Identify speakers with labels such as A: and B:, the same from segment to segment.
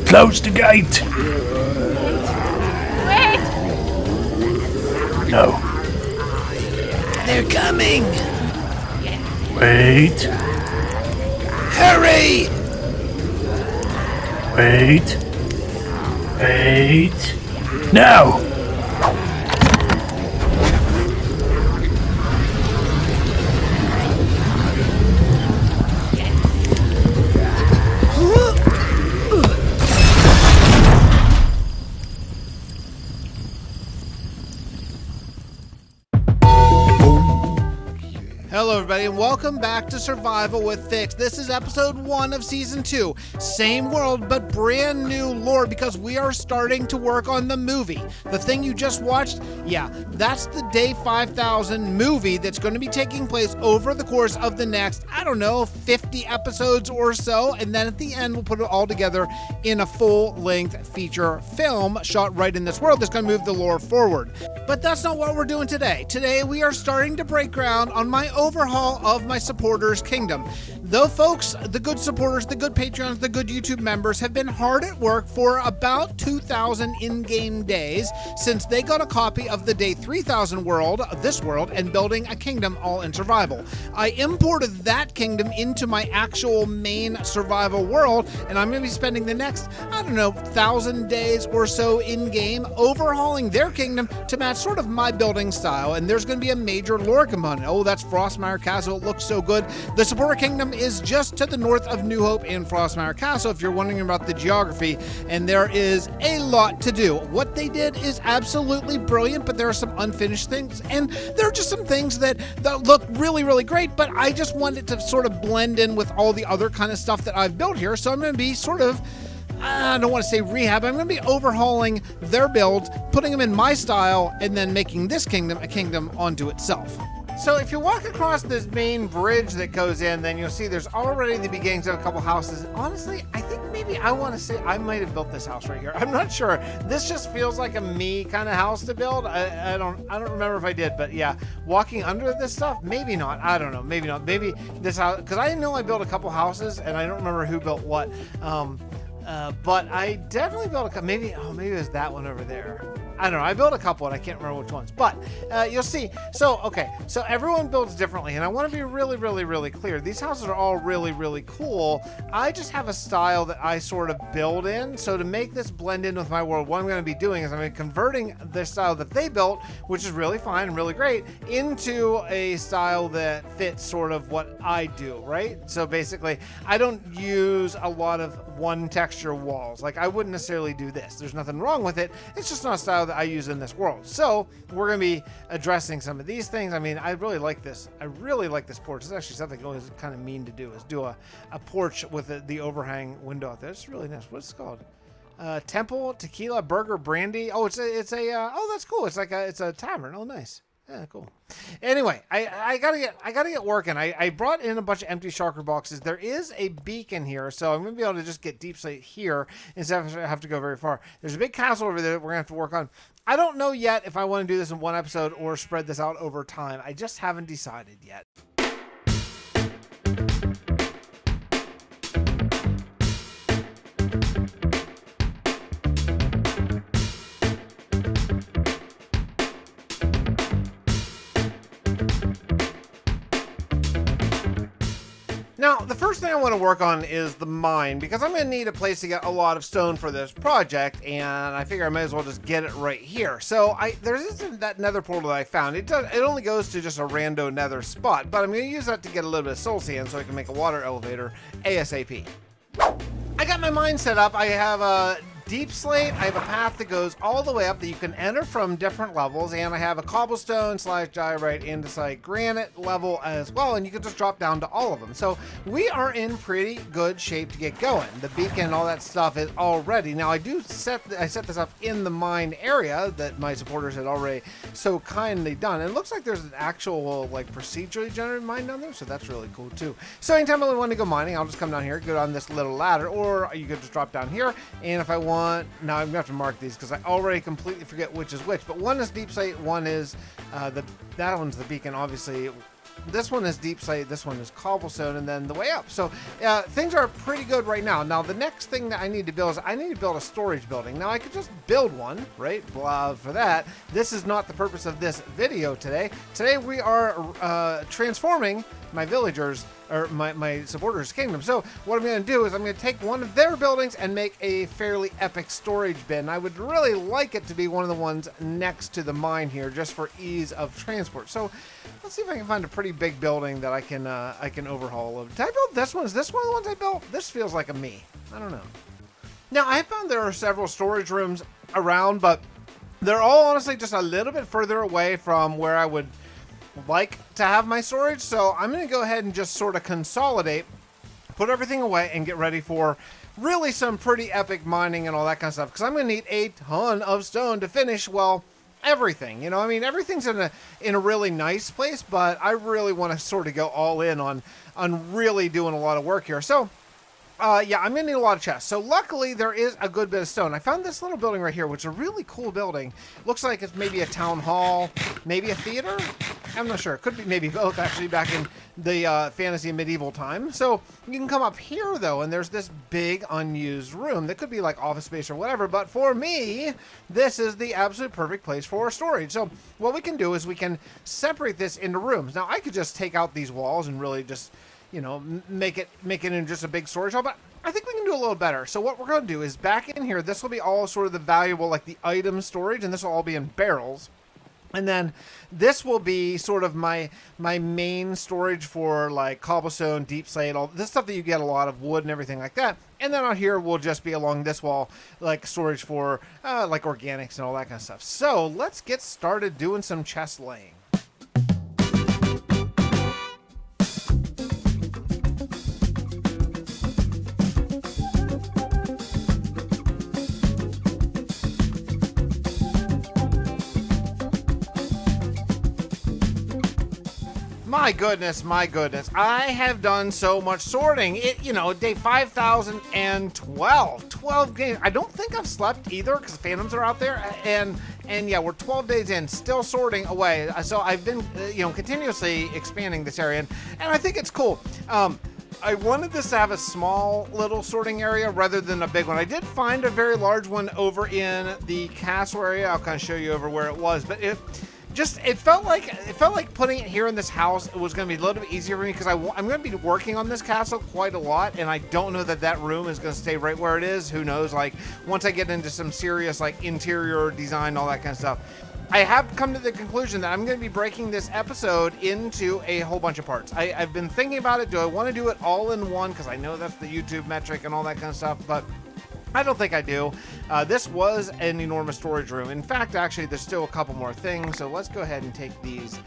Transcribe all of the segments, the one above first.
A: Close the gate!
B: Wait!
A: No.
C: They're coming!
A: Wait.
C: Hurry!
A: Wait. Wait. Now!
D: Hello everybody and welcome back to Survival with Fix. This is episode 1 of season 2. Same world but brand new lore because we are starting to work on the movie. The thing you just watched, yeah, that's the Day 5000 movie that's going to be taking place over the course of the next, 50 episodes or so, and then at the end we'll put it all together in a full-length feature film shot right in this world that's going to move the lore forward. But that's not what we're doing today. Today we are starting to break ground on my overhaul of my supporters' kingdom. Though folks, the good supporters, the good Patreons, the good YouTube members have been hard at work for about 2,000 in-game days since they got a copy of the Day 3000 world, this world, and building a kingdom all in survival. I imported that kingdom into my actual main survival world, and I'm going to be spending the next, 1,000 days or so in-game overhauling their kingdom to match sort of my building style, and there's going to be a major lore component. Oh, that's Frostmire Castle. It looks so good. The supporter kingdom is just to the north of New Hope in Frostmire Castle, if you're wondering about the geography, and there is a lot to do. What they did is absolutely brilliant, but there are some unfinished things, and there are just some things that look really, really great, but I just want it to sort of blend in with all the other kind of stuff that I've built here, so I'm going to be sort of, I don't want to say rehab, I'm going to be overhauling their builds, putting them in my style, and then making this kingdom a kingdom onto itself. So if you walk across this main bridge that goes in, then you'll see there's already the beginnings of a couple houses. Honestly, I think maybe I want to say I might have built this house right here. I'm not sure. This just feels like a me kind of house to build. I don't remember if I did, but yeah, walking under this stuff, maybe not. I don't know. Maybe not. Maybe this house, because I know I built a couple houses and I don't remember who built what. But I definitely built maybe it was that one over there. I don't know. I built a couple and I can't remember which ones, but you'll see. So, okay. So everyone builds differently, and I want to be really, really, really clear. These houses are all really, really cool. I just have a style that I sort of build in. So to make this blend in with my world, what I'm going to be doing is I'm going to be converting the style that they built, which is really fine and really great, into a style that fits sort of what I do, right? So basically, I don't use a lot of one texture walls. Like, I wouldn't necessarily do this. There's nothing wrong with it. It's just not a style that I use in this world. So we're going to be addressing some of these things. I mean, I really like this. I really like this porch. It's actually something always kind of mean to do, is do a porch with the overhang window out there. It's really nice. What's it called? Temple, Tequila, Burger, Brandy. Oh, it's a oh, that's cool. It's a tavern. Oh, nice. Yeah, cool. Anyway, I gotta get working. I brought in a bunch of empty shulker boxes. There is a beacon here, so I'm gonna be able to just get deep slate here instead of have to go very far. There's a big castle over there that we're gonna have to work on. I don't know yet if I want to do this in one episode or spread this out over time. I just haven't decided yet. Now, the first thing I want to work on is the mine, because I'm going to need a place to get a lot of stone for this project, and I figure I might as well just get it right here. So there's that nether portal that I found. It only goes to just a rando nether spot, but I'm going to use that to get a little bit of soul sand so I can make a water elevator ASAP. I got my mine set up. I have a deep slate. I have a path that goes all the way up that you can enter from different levels, and I have a cobblestone / diorite andesite granite level as well, and you can just drop down to all of them. So we are in pretty good shape to get going. The beacon and all that stuff is all ready. Now I set this up in the mine area that my supporters had already so kindly done. And it looks like there's an actual like procedurally generated mine down there, so that's really cool too. So anytime I want to go mining, I'll just come down here, go down this little ladder, or you could just drop down here, and if I want, now I'm gonna have to mark these because I already completely forget which is which, but one is deep slate, one is that one's the beacon, obviously. This one is deep slate, this one is cobblestone, and then the way up. So things are pretty good right now. Now the next thing that I need to build is I need to build a storage building. Now I could just build one, right? Blah for that. This is not the purpose of this video today. Today we are transforming my villagers, or my supporters' kingdom. So what I'm going to do is I'm going to take one of their buildings and make a fairly epic storage bin. I would really like it to be one of the ones next to the mine here, just for ease of transport. So let's see if I can find a pretty big building that I can overhaul. Did I build this one? Is this one of the ones I built? This feels like a me. I don't know. Now I found there are several storage rooms around, but they're all honestly just a little bit further away from where I would like to have my storage. So I'm going to go ahead and just sort of consolidate, put everything away, and get ready for really some pretty epic mining and all that kind of stuff, because I'm going to need a ton of stone to finish, well, everything. You know, I mean, everything's in a really nice place, but I really want to sort of go all in on really doing a lot of work here. So yeah, I'm gonna need a lot of chests. So luckily there is a good bit of stone. I found this little building right here, which is a really cool building. Looks like it's maybe a town hall, maybe a theater. I'm not sure. It could be maybe both, actually, back in the fantasy and medieval time. So you can come up here though, and there's this big unused room that could be like office space or whatever. But for me, this is the absolute perfect place for storage. So what we can do is we can separate this into rooms. Now I could just take out these walls and really just, you know, make it in just a big storage hall, but I think we can do a little better. So what we're going to do is back in here, this will be all sort of the valuable, like the item storage, and this will all be in barrels. And then this will be sort of my main storage for like cobblestone, deep slate, all this stuff that you get a lot of, wood and everything like that. And then out here will just be along this wall, like storage for like organics and all that kind of stuff. So let's get started doing some chest laying. My goodness, I have done so much sorting. Day 5,012, 12 games. I don't think I've slept either because the phantoms are out there, and yeah, we're 12 days in, still sorting away. So I've been, continuously expanding this area, and I think it's cool. I wanted this to have a small little sorting area rather than a big one. I did find a very large one over in the castle area. I'll kind of show you over where it was, but it felt like putting it here in this house was going to be a little bit easier for me because I'm going to be working on this castle quite a lot, and I don't know that room is going to stay right where it is. Who knows? Like once I get into some serious like interior design, all that kind of stuff. I have come to the conclusion that I'm going to be breaking this episode into a whole bunch of parts. I've been thinking about it. Do I want to do it all in one? Because I know that's the YouTube metric and all that kind of stuff, but I don't think I do. This was an enormous storage room. In fact, actually, there's still a couple more things. So let's go ahead and take these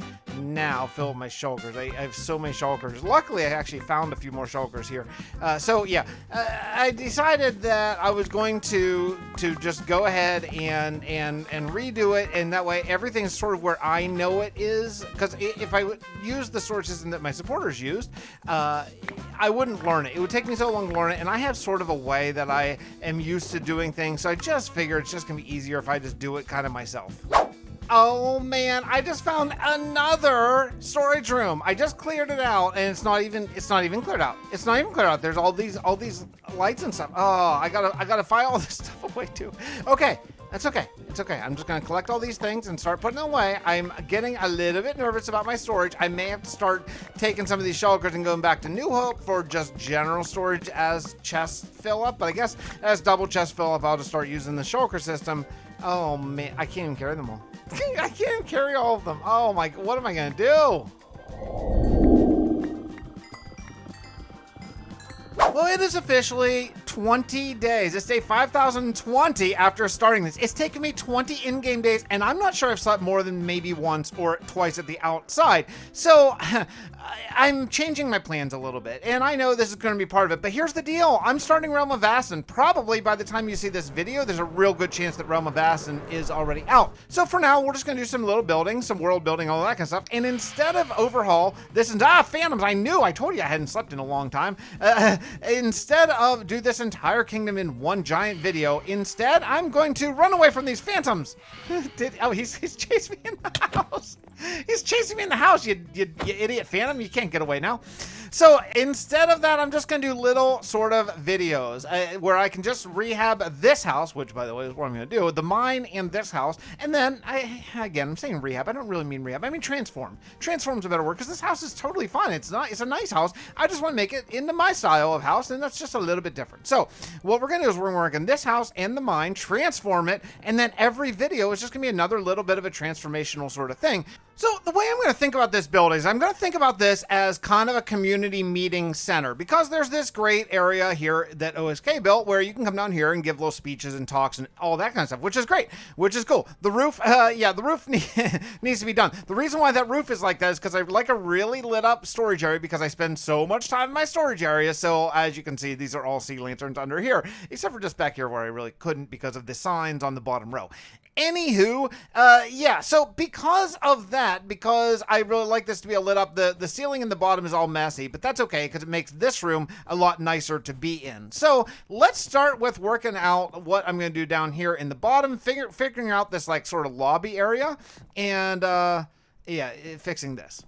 D: now, fill up my shulkers. I have so many shulkers. Luckily, I actually found a few more shulkers here. So yeah, I decided that I was going to just go ahead and redo it, and that way everything's sort of where I know it is. Because if I would use the storage system that my supporters used, I wouldn't learn it. It would take me so long to learn it, and I have sort of a way that I am used to doing things. So I just figured it's just gonna be easier if I just do it kind of myself. Oh man, I just found another storage room. I just cleared it out, and it's not even cleared out. It's not even cleared out. There's all these lights and stuff. Oh, I gotta file all this stuff away too. Okay, that's okay. It's okay. I'm just gonna collect all these things and start putting them away. I'm getting a little bit nervous about my storage. I may have to start taking some of these shulkers and going back to New Hope for just general storage as chests fill up. But I guess as double chests fill up, I'll just start using the shulker system. Oh man, I can't even carry them all. I can't even carry all of them. Oh my, what am I gonna do? Well, it is officially 20 days. It's day 5020 after starting this. It's taken me 20 in-game days, and I'm not sure I've slept more than maybe once or twice at the outside. So I'm changing my plans a little bit, and I know this is going to be part of it, but here's the deal. I'm starting Realm of Ascend. Probably by the time you see this video, there's a real good chance that Realm of Ascend is already out. So for now, we're just going to do some little building, some world building, all that kind of stuff. And instead of overhaul, this is, phantoms, I told you I hadn't slept in a long time. Instead of do this entire kingdom in one giant video, instead, I'm going to run away from these phantoms. He's chasing me in the house. He's chasing me in the house, you idiot phantom. You can't get away now. So instead of that, I'm just going to do little sort of videos where I can just rehab this house, which by the way is what I'm going to do, the mine and this house. And then I'm saying rehab. I don't really mean rehab. I mean transform. Transform's a better word because this house is totally fun. It's a nice house. I just want to make it into my style of house, and that's just a little bit different. So what we're going to do is we're going to work on this house and the mine, transform it, and then every video is just going to be another little bit of a transformational sort of thing. So the way I'm going to think about this build is I'm going to think about this as kind of a community meeting center, because there's this great area here that OSK built where you can come down here and give little speeches and talks and all that kind of stuff, which is great, which is cool. The roof, the roof needs to be done. The reason why that roof is like that is because I like a really lit up storage area, because I spend so much time in my storage area. So as you can see, these are all sea lanterns under here, except for just back here where I really couldn't because of the signs on the bottom row. Anywho, so because of that, because I really like this to be a lit up, the ceiling in the bottom is all messy, but that's okay because it makes this room a lot nicer to be in. So let's start with working out what I'm going to do down here in the bottom, figuring out this like sort of lobby area, and fixing this.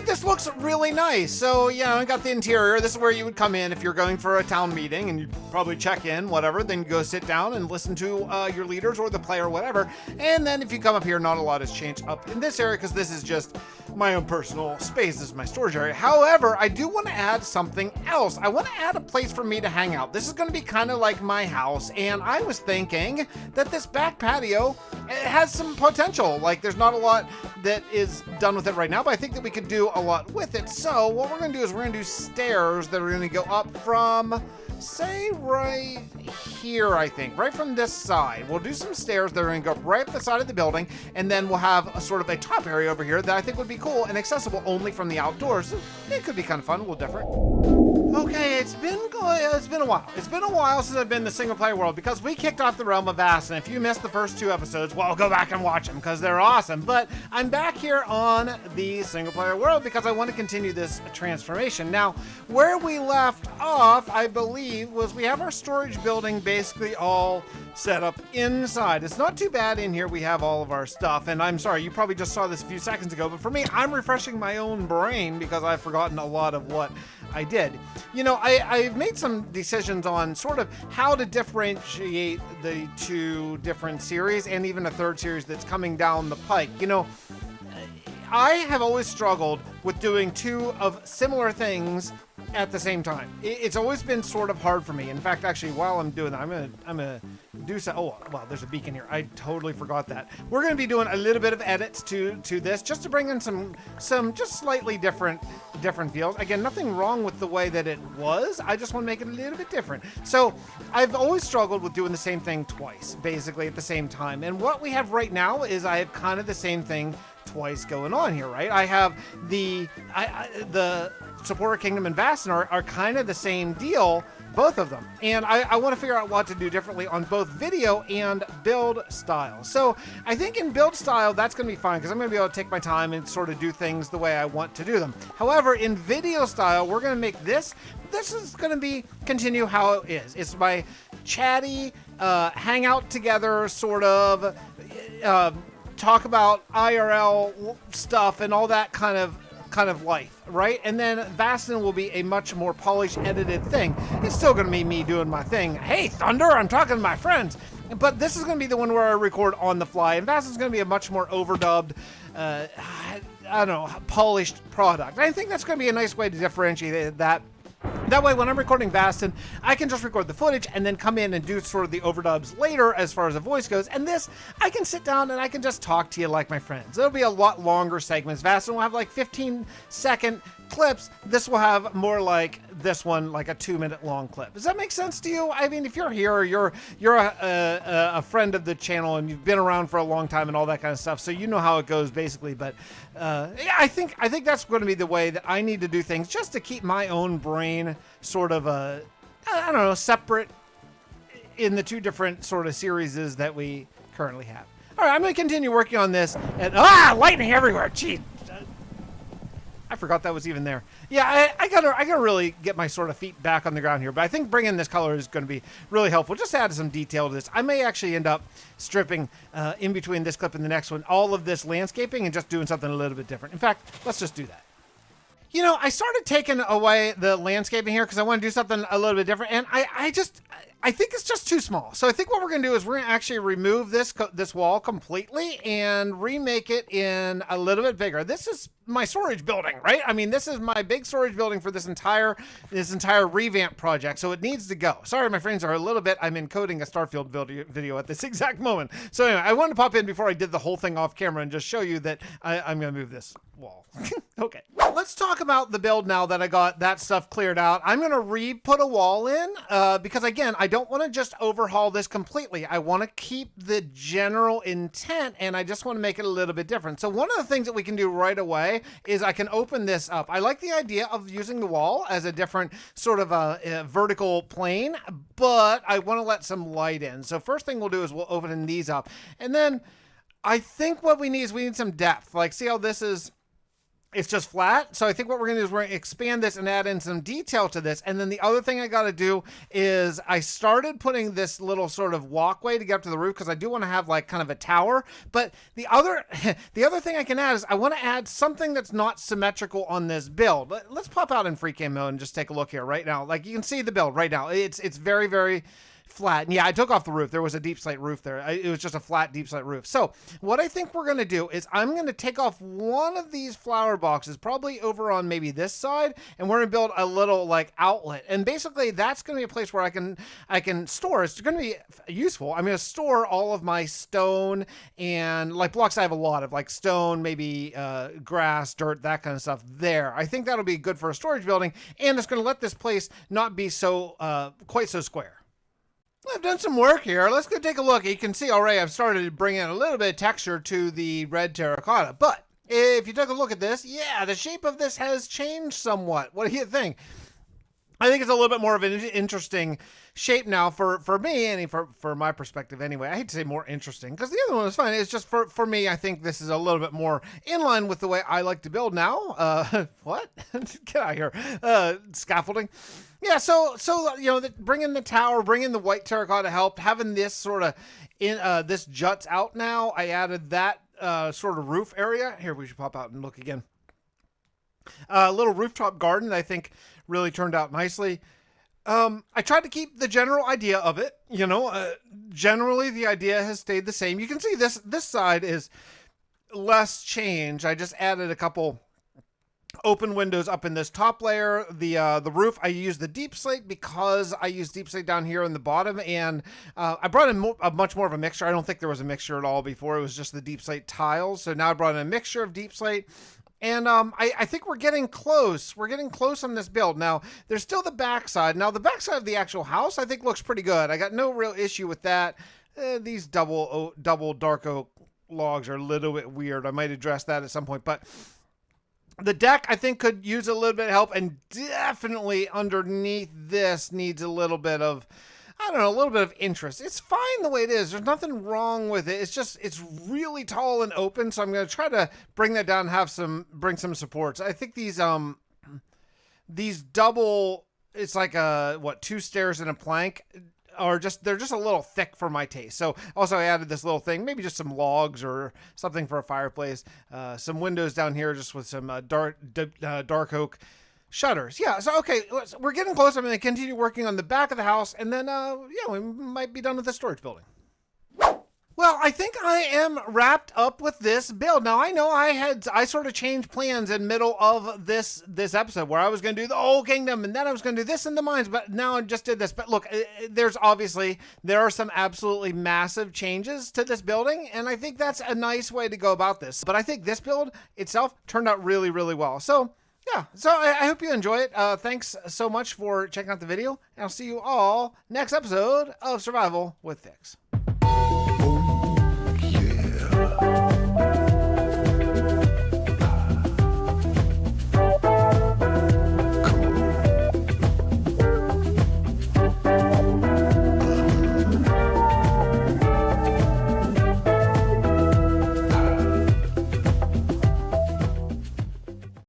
D: This looks really nice. So I got the interior. This is where you would come in if you're going for a town meeting, and you probably check in, whatever, then you go sit down and listen to your leaders or the player or whatever. And then if you come up here, not a lot has changed up in this area because this is just my own personal space. This is my storage area. However, I do want to add something else. I want to add a place for me to hang out. This is going to be kind of like my house, and I was thinking that this back patio has some potential. Like, there's not a lot that is done with it right now, but I think that we could do a lot with it. So what we're going to do is we're going to do stairs that are going to go up from, say, right here, I think, right from this side. We'll do some stairs that are going to go right up the side of the building, and then we'll have a sort of a top area over here that I think would be cool and accessible only from the outdoors. It could be kind of fun, a little different. Okay, it's been a while. It's been a while since I've been in the single player world because we kicked off the Realm of Vast, and if you missed the first 2 episodes, well, go back and watch them because they're awesome. But I'm back here on the single player world because I want to continue this transformation. Now, where we left off, I believe, was we have our storage building basically all set up inside. It's not too bad in here. We have all of our stuff, and I'm sorry, you probably just saw this a few seconds ago, but for me, I'm refreshing my own brain because I've forgotten a lot of what I did. You know, I've made some decisions on sort of how to differentiate the 2 different series and even a 3rd series that's coming down the pike. You know, I have always struggled with doing 2 of similar things at the same time. It's always been sort of hard for me. In fact, actually, while I'm doing that, I'm gonna do so. Oh, wow, there's a beacon here. I totally forgot that. We're gonna be doing a little bit of edits to this, just to bring in some just slightly different feels. Again, nothing wrong with the way that it was. I just want to make it a little bit different. So I've always struggled with doing the same thing twice, basically at the same time. And what we have right now is I have kind of the same thing twice going on here, right? I have the Supporter Kingdom and Vastin are kind of the same deal, both of them. And I want to figure out what to do differently on both video and build style. So I think in build style, that's going to be fine because I'm going to be able to take my time and sort of do things the way I want to do them. However, in video style, we're going to make this is going to be continue how it is. It's my chatty, hang out together sort of, talk about IRL stuff and all that kind of life, right? And then Vastin will be a much more polished, edited thing. It's still going to be me doing my thing. Hey, Thunder, I'm talking to my friends. But this is going to be the one where I record on the fly, and Vastin's going to be a much more overdubbed, I don't know, polished product. I think that's going to be a nice way to differentiate that. That way, when I'm recording Vastin, I can just record the footage and then come in and do sort of the overdubs later as far as the voice goes. And this, I can sit down and I can just talk to you like my friends. It'll be a lot longer segments. Vastin will have like 15-second clips. This will have more like this one, like a 2-minute long clip. Does that make sense to you? I mean, if you're here, you're a friend of the channel and you've been around for a long time and all that kind of stuff, so you know how it goes basically. But yeah, I think that's going to be the way that I need to do things, just to keep my own brain sort of I don't know, separate in the 2 different sort of series that we currently have. All right, I'm going to continue working on this. And lightning everywhere. Gee. I forgot that was even there. Yeah, I gotta really get my sort of feet back on the ground here, but I think bringing this color is going to be really helpful. Just add some detail to this. I may actually end up stripping in between this clip and the next one all of this landscaping and just doing something a little bit different. In fact, let's just do that. You know, I started taking away the landscaping here because I want to do something a little bit different, and I think it's just too small. So I think what we're going to do is we're going to actually remove this wall completely and remake it in a little bit bigger. This is my storage building, right? I mean, this is my big storage building for this entire revamp project, so it needs to go. Sorry, my friends are a little bit, I'm encoding a Starfield video at this exact moment. So anyway, I wanted to pop in before I did the whole thing off camera and just show you that I'm going to move this wall. Okay. Let's talk about the build now that I got that stuff cleared out. I'm going to re-put a wall in because, again, I don't want to just overhaul this completely. I want to keep the general intent, and I just want to make it a little bit different. So one of the things that we can do right away is I can open this up. I like the idea of using the wall as a different sort of a vertical plane, but I want to let some light in. So first thing we'll do is we'll open these up. And then I think what we need is some depth. Like, see how this is... It's just flat. So I think what we're going to do is we're going to expand this and add in some detail to this. And then the other thing I got to do is I started putting this little sort of walkway to get up to the roof because I do want to have like kind of a tower. But the other thing I can add is I want to add something that's not symmetrical on this build. Let's pop out in free cam mode and just take a look here right now. Like, you can see the build right now. It's very, very flat. And yeah, I took off the roof. There was a deep slate roof there. It was just a flat deep slate roof. So what I think we're going to do is I'm going to take off one of these flower boxes, probably over on maybe this side, and we're going to build a little like outlet. And basically that's going to be a place where I can store. It's going to be useful. I'm going to store all of my stone and like blocks. I have a lot of like stone, maybe grass, dirt, that kind of stuff there. I think that'll be good for a storage building, and it's going to let this place not be so quite so square. I've done some work here. Let's go take a look. You can see already I've started to bring in a little bit of texture to the red terracotta. But if you take a look at this, yeah, the shape of this has changed somewhat. What do you think? I think it's a little bit more of an interesting shape now for me, and for my perspective anyway. I hate to say more interesting because the other one was fine. It's just for me, I think this is a little bit more in line with the way I like to build now. What? Get out of here. Scaffolding. Yeah, so bringing the tower, bringing the white terracotta helped. Having this sort of this juts out now. I added that sort of roof area. Here, we should pop out and look again. A little rooftop garden, I think, really turned out nicely. I tried to keep the general idea of it. Generally, the idea has stayed the same. You can see this side is less change. I just added a couple open windows up in this top layer. The roof, I used the deep slate because I used deep slate down here in the bottom, and I brought in a much more of a mixture. I don't think there was a mixture at all before. It was just the deep slate tiles. So now I brought in a mixture of deep slate. And I think we're getting close. We're getting close on this build. Now, there's still the backside. Now, the backside of the actual house, I think, looks pretty good. I got no real issue with that. These double dark oak logs are a little bit weird. I might address that at some point. But the deck, I think, could use a little bit of help. And definitely underneath this needs a little bit of, I don't know, a little bit of interest. It's fine the way it is. There's nothing wrong with it. It's just, it's really tall and open. So I'm going to try to bring that down and bring some supports. I think these double, it's like two stairs and a plank they're just a little thick for my taste. So also I added this little thing, maybe just some logs or something for a fireplace. Some windows down here just with some dark oak shutters. Yeah, so okay, we're getting close. I'm going to continue working on the back of the house, and then we might be done with the storage building. Well, I think I am wrapped up with this build. Now, I know I sort of changed plans in middle of this episode where I was going to do the whole kingdom, and then I was going to do this in the mines, but now I just did this. But look, there are some absolutely massive changes to this building, and I think that's a nice way to go about this. But I think this build itself turned out really, really well. So yeah, so I hope you enjoy it. Thanks so much for checking out the video, and I'll see you all next episode of Survival with Fix.